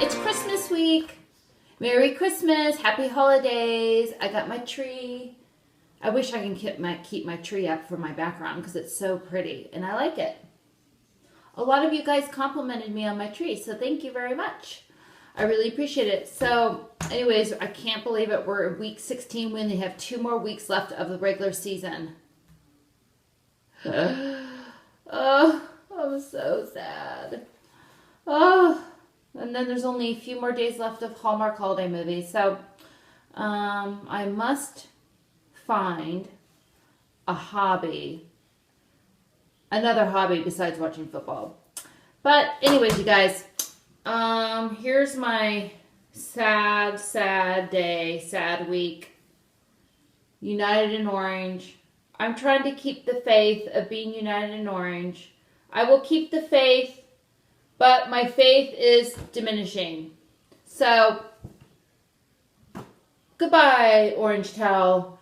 It's Christmas week. Merry Christmas. Happy holidays. I got my tree. I wish I can keep my tree up for my background because it's so pretty and I like it. A lot of you guys complimented me on my tree, so thank you very much. I really appreciate it. So anyways, I can't believe it. We're in week 16. We only have 2 more weeks left of the regular season. Oh, I'm so sad. Oh, and then there's only a few more days left of Hallmark holiday movies. So I must find a hobby, another hobby besides watching football. But anyways, you guys, here's my sad day, sad week. United in Orange. I'm trying to keep the faith of being united in Orange. I will keep the faith, but my faith is diminishing. So, goodbye, Orange Towel.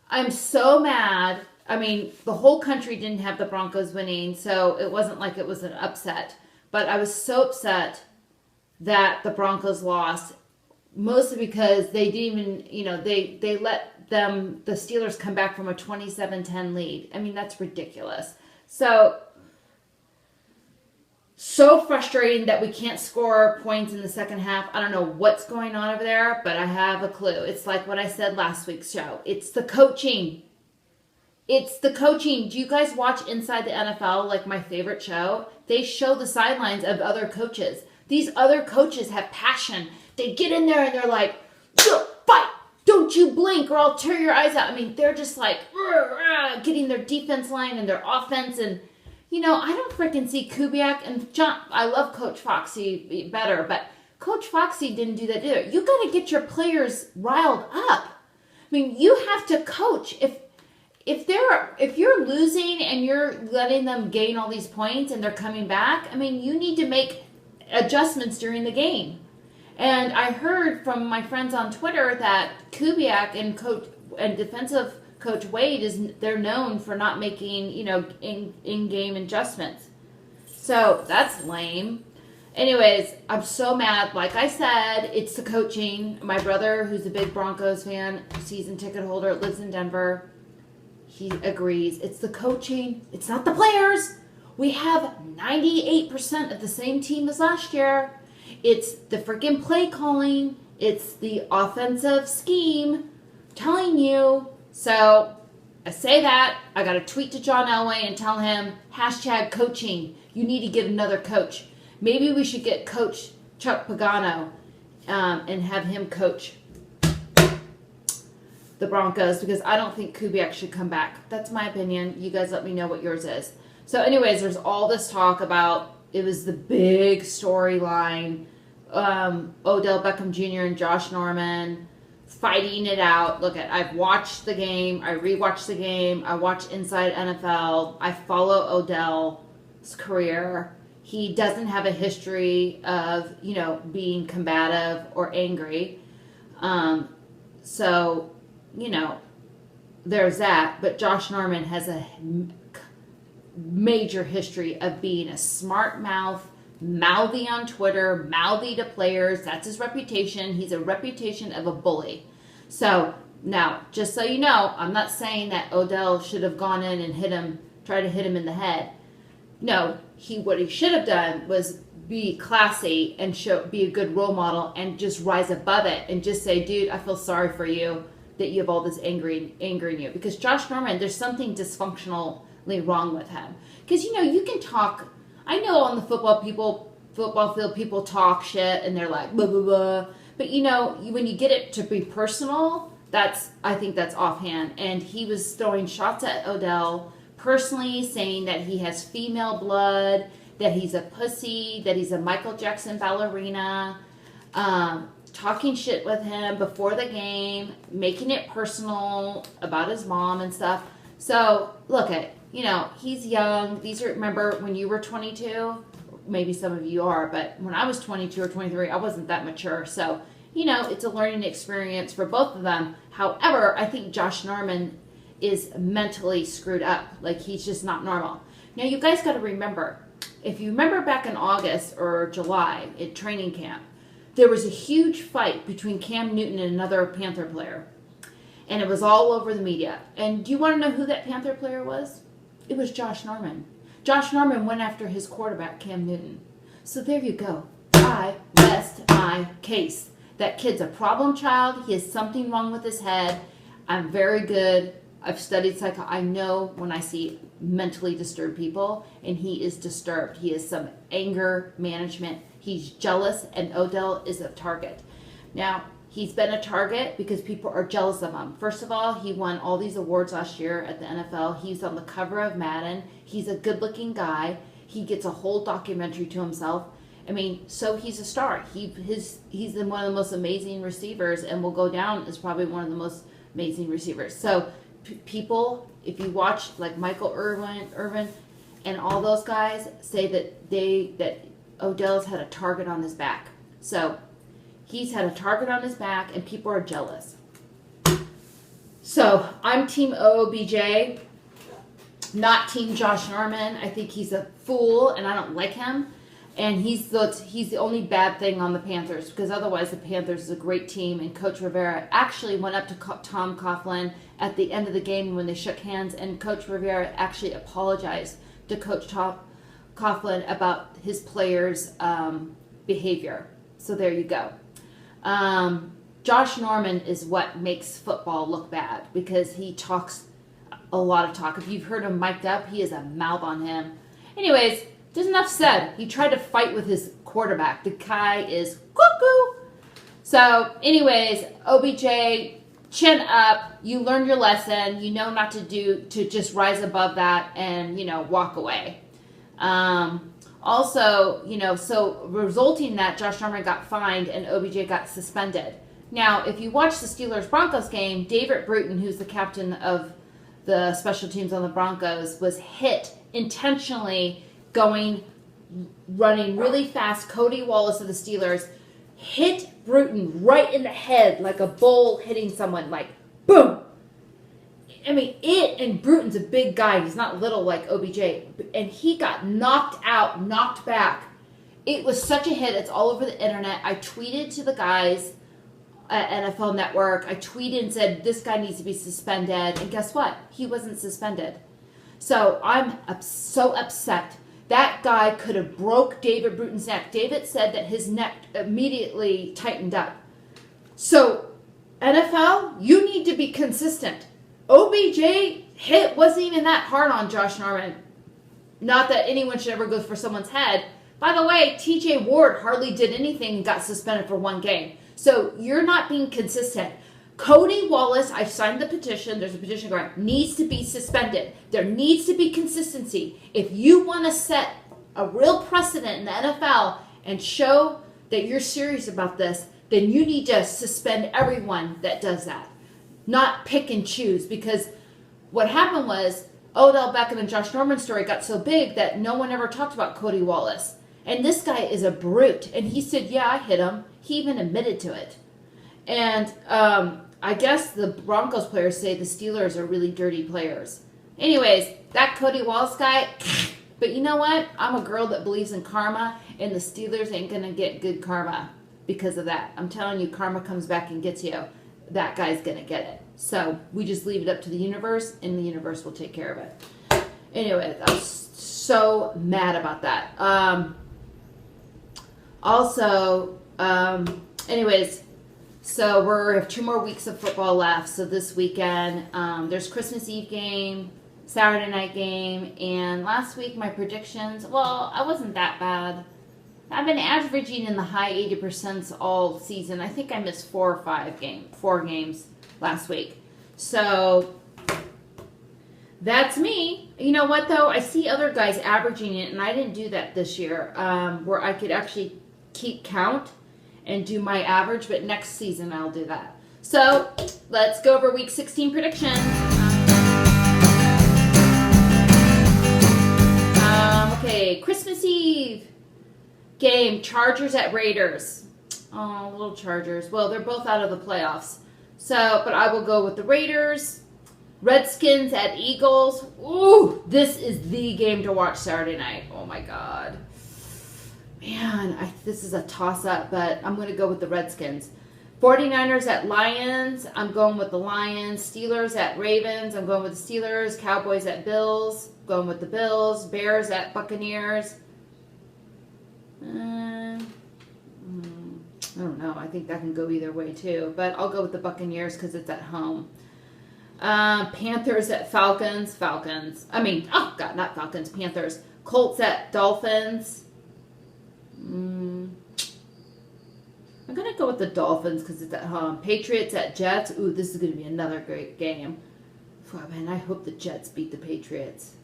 I'm so mad. I mean, the whole country didn't have the Broncos winning, so it wasn't like it was an upset. But I was so upset that the Broncos lost, mostly because they didn't even, they let the Steelers come back from a 27-10 lead. I mean, that's ridiculous. So frustrating that we can't score points in the second half. I don't know what's going on over there, but I have a clue. It's like what I said last week's show. It's the coaching. It's the coaching. Do you guys watch Inside the NFL, like my favorite show? They show the sidelines of other coaches. These other coaches have passion. They get in there and they're like, fight! Don't you blink or I'll tear your eyes out. I mean, they're just like getting their defense line and their offense. And, I don't freaking see Kubiak and John. I love Coach Foxy better, but Coach Foxy didn't do that either. You got to get your players riled up. I mean, you have to coach. If you're losing and you're letting them gain all these points and they're coming back, I mean, you need to make adjustments during the game. And I heard from my friends on Twitter that Kubiak and defensive coach Wade they're known for not making, in-game adjustments. So that's lame. Anyways, I'm so mad. Like I said, it's the coaching. My brother, who's a big Broncos fan, season ticket holder, lives in Denver. He agrees. It's the coaching. It's not the players. We have 98% of the same team as last year. It's the freaking play calling. It's the offensive scheme. I'm telling you. So I say that. I got to tweet to John Elway and tell him, #coaching. You need to get another coach. Maybe we should get Coach Chuck Pagano and have him coach the Broncos because I don't think Kubiak should come back. That's my opinion. You guys let me know what yours is. So anyways, there's all this talk about, it was the big storyline, Odell Beckham Jr. and Josh Norman fighting it out. Look, I've watched the game. I rewatched the game. I watched Inside NFL. I follow Odell's career. He doesn't have a history of, being combative or angry. So, there's that. But Josh Norman has a major history of being a smart mouth, mouthy on Twitter, mouthy to players. That's his reputation. He's a reputation of a bully. So now, just so you know, I'm not saying that Odell should have gone in and try to hit him in the head. No, what he should have done was be classy and be a good role model and just rise above it and just say, dude, I feel sorry for you that you have all this anger in you. Because Josh Norman, there's something dysfunctionally wrong with him. Because, you can talk. I know on the football field, people talk shit and they're like, blah, blah, blah. But, when you get it to be personal, I think that's offhand. And he was throwing shots at Odell personally, saying that he has female blood, that he's a pussy, that he's a Michael Jackson ballerina, talking shit with him before the game, making it personal about his mom and stuff. So, look he's young. Remember when you were 22? Maybe some of you are, but when I was 22 or 23, I wasn't that mature. So, it's a learning experience for both of them. However, I think Josh Norman is mentally screwed up. Like, he's just not normal. Now, you guys got to remember, if you remember back in August or July at training camp, there was a huge fight between Cam Newton and another Panther player. And it was all over the media. And do you want to know who that Panther player was? It was Josh Norman. Josh Norman went after his quarterback, Cam Newton. So there you go. I rest my case. That kid's a problem child. He has something wrong with his head. I'm very good. I've studied psychology. I know when I see mentally disturbed people, and he is disturbed. He has some anger management. He's jealous, and Odell is a target. Now, he's been a target because people are jealous of him. First of all, he won all these awards last year at the NFL. He's on the cover of Madden. He's a good-looking guy. He gets a whole documentary to himself. I mean, so he's a star. He's one of the most amazing receivers, and will go down as probably one of the most amazing receivers. So people, if you watch like Michael Irvin, and all those guys say that Odell's had a target on his back. So he's had a target on his back, and people are jealous. So I'm Team OBJ, not Team Josh Norman. I think he's a fool, and I don't like him. And he's the only bad thing on the Panthers, because otherwise the Panthers is a great team. And Coach Rivera actually went up to Tom Coughlin at the end of the game when they shook hands, and Coach Rivera actually apologized to Coach Coughlin about his players' behavior. So there you go. Josh Norman is what makes football look bad, because he talks a lot of talk. If you've heard him mic'd up, he has a mouth on him. Anyways, there's enough said. He tried to fight with his quarterback. The guy is cuckoo. So anyways, OBJ, chin up. You learned your lesson. You know not to just rise above that and, walk away. Also, so resulting in that, Josh Norman got fined and OBJ got suspended. Now, if you watch the Steelers-Broncos game, David Bruton, who's the captain of the special teams on the Broncos, was hit intentionally running really fast. Cody Wallace of the Steelers hit Bruton right in the head like a bull hitting someone, like boom. I mean, and Bruton's a big guy. He's not little like OBJ. And he got knocked out, knocked back. It was such a hit. It's all over the internet. I tweeted to the guys at NFL Network. I tweeted and said, this guy needs to be suspended. And guess what? He wasn't suspended. So I'm so upset. That guy could have broke David Bruton's neck. David said that his neck immediately tightened up. So, NFL, you need to be consistent. OBJ hit wasn't even that hard on Josh Norman. Not that anyone should ever go for someone's head. By the way, TJ Ward hardly did anything and got suspended for one game. So, you're not being consistent. Cody Wallace, I've signed the petition, there's a petition going, needs to be suspended. There needs to be consistency. If you want to set a real precedent in the NFL and show that you're serious about this, then you need to suspend everyone that does that. Not pick and choose, because what happened was Odell Beckham and Josh Norman's story got so big that no one ever talked about Cody Wallace. And this guy is a brute. And he said, yeah, I hit him. He even admitted to it. And I guess the Broncos players say the Steelers are really dirty players. Anyways, that Cody Wallace guy, but you know what? I'm a girl that believes in karma, and the Steelers ain't going to get good karma because of that. I'm telling you, karma comes back and gets you. That guy's going to get it. So we just leave it up to the universe, and the universe will take care of it. Anyway, I was so mad about that. Anyways, so we have 2 more weeks of football left. So this weekend, there's Christmas Eve game, Saturday night game, and last week my predictions, well, I wasn't that bad. I've been averaging in the high 80% all season. I think I missed 4 games last week. So that's me. You know what, though? I see other guys averaging it, and I didn't do that this year, where I could actually keep count and do my average, but next season I'll do that. So let's go over week 16 predictions. Okay, Christmas Eve game, Chargers at Raiders. Oh, little Chargers. Well, they're both out of the playoffs. So, but I will go with the Raiders. Redskins at Eagles. Ooh, this is the game to watch Saturday night. Oh my God. Man, this is a toss-up, but I'm going to go with the Redskins. 49ers at Lions, I'm going with the Lions. Steelers at Ravens, I'm going with the Steelers. Cowboys at Bills, going with the Bills. Bears at Buccaneers. I don't know. I think that can go either way too, but I'll go with the Buccaneers because it's at home. Panthers at Falcons. Not Falcons. Panthers. Colts at Dolphins. I'm going to go with the Dolphins because it's at home. Patriots at Jets. Ooh, this is going to be another great game. Oh, man, I hope the Jets beat the Patriots.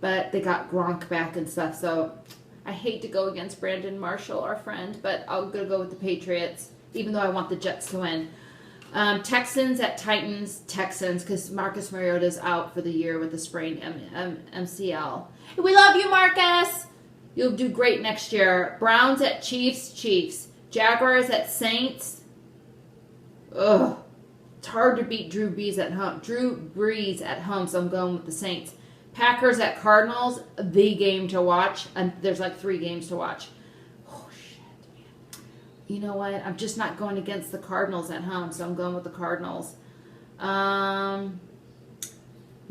But they got Gronk back and stuff, so I hate to go against Brandon Marshall, our friend, but I'm going to go with the Patriots, even though I want the Jets to win. Texans at Titans. Texans, because Marcus Mariota is out for the year with a sprained MCL. We love you, Marcus! You'll do great next year. Browns at Chiefs. Chiefs. Jaguars at Saints. Ugh. It's hard to beat Drew Brees at home, so I'm going with the Saints. Packers at Cardinals. The game to watch. And there's like 3 games to watch. Oh, shit, man. You know what? I'm just not going against the Cardinals at home, so I'm going with the Cardinals.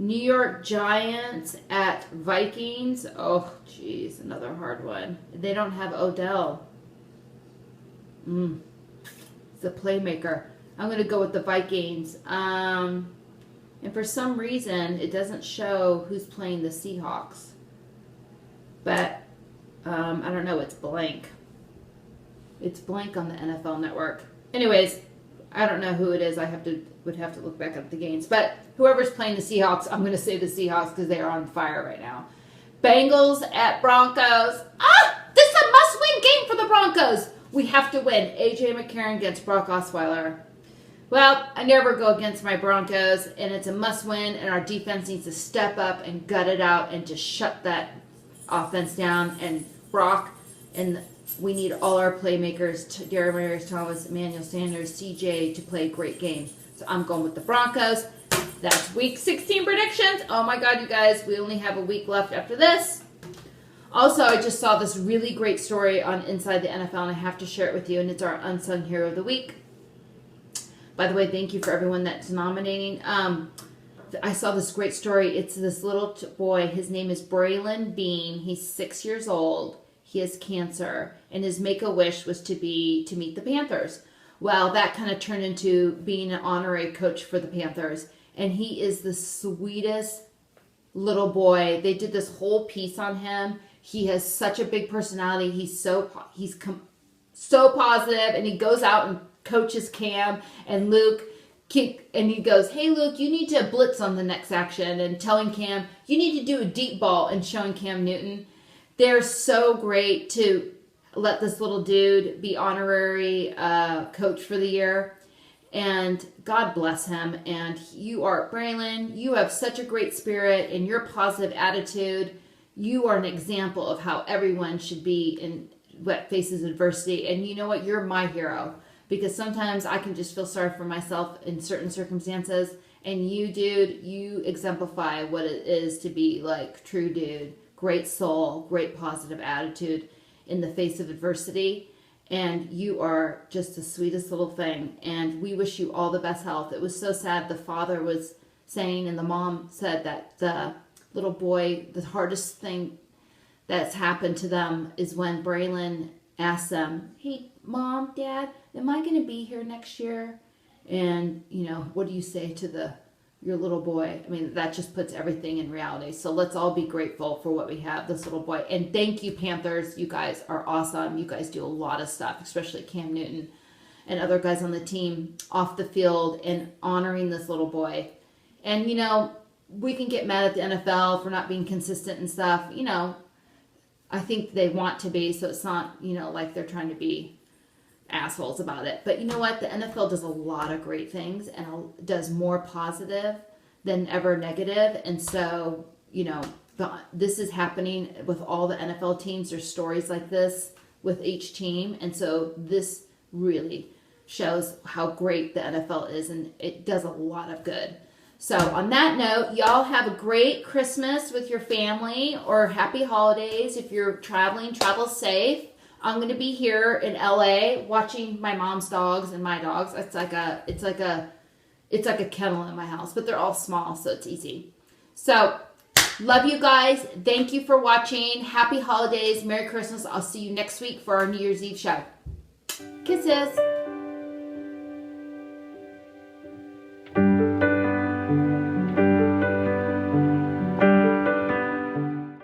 New York Giants at Vikings. Oh, geez, another hard one. They don't have Odell. It's a playmaker. I'm going to go with the Vikings. And for some reason, it doesn't show who's playing the Seahawks. But, I don't know, it's blank. It's blank on the NFL Network. Anyways, I don't know who it is. Would have to look back up the games. But whoever's playing the Seahawks, I'm going to say the Seahawks because they are on fire right now. Bengals at Broncos. This is a must-win game for the Broncos. We have to win. A.J. McCarron against Brock Osweiler. Well, I never go against my Broncos, and it's a must-win, and our defense needs to step up and gut it out and just shut that offense down. And Brock, and we need all our playmakers, Demaryius Thomas, Emmanuel Sanders, CJ, to play a great game. So I'm going with the Broncos. That's week 16 predictions. Oh my God, you guys, we only have a week left after this. Also, I just saw this really great story on Inside the NFL, and I have to share it with you, and it's our Unsung Hero of the Week. By the way, thank you for everyone that's nominating. I saw this great story. It's this little boy. His name is Braylon Bean. He's 6 years old. He has cancer, and his make-a-wish was to meet the Panthers. Well, that kind of turned into being an honorary coach for the Panthers, and he is the sweetest little boy. They did this whole piece on him. He has such a big personality. He's so positive, and he goes out and coaches Cam and Luke. And he goes, hey, Luke, you need to blitz on the next action, and telling Cam, you need to do a deep ball, and showing Cam Newton. They're so great to let this little dude be honorary coach for the year. And God bless him. And you are, Braylon, you have such a great spirit and your positive attitude. You are an example of how everyone should be in what faces adversity. And you know what? You're my hero. Because sometimes I can just feel sorry for myself in certain circumstances. And you, dude, you exemplify what it is to be like true dude. Great soul, great positive attitude in the face of adversity. And you are just the sweetest little thing. And we wish you all the best health. It was so sad. The father was saying, and the mom said that the little boy, the hardest thing that's happened to them is when Braylon asked them, hey, Mom, Dad, am I going to be here next year? And, you know, what do you say to your little boy? I mean, that just puts everything in reality. So let's all be grateful for what we have, this little boy. And thank you, Panthers. You guys are awesome. You guys do a lot of stuff, especially Cam Newton and other guys on the team off the field and honoring this little boy. And, you know, we can get mad at the NFL for not being consistent and stuff. You know, I think they want to be, so it's not, you know, like they're trying to be assholes about it. But you know what? The NFL does a lot of great things and does more positive than ever negative. And so, you know, this is happening with all the NFL teams. There's stories like this with each team. And so this really shows how great the NFL is, and it does a lot of good. So on that note, y'all have a great Christmas with your family, or happy holidays. If you're traveling, travel safe. I'm going to be here in LA watching my mom's dogs and my dogs. It's like a kennel in my house, but they're all small, so it's easy. So love you guys. Thank you for watching. Happy holidays. Merry Christmas. I'll see you next week for our New Year's Eve show. Kisses.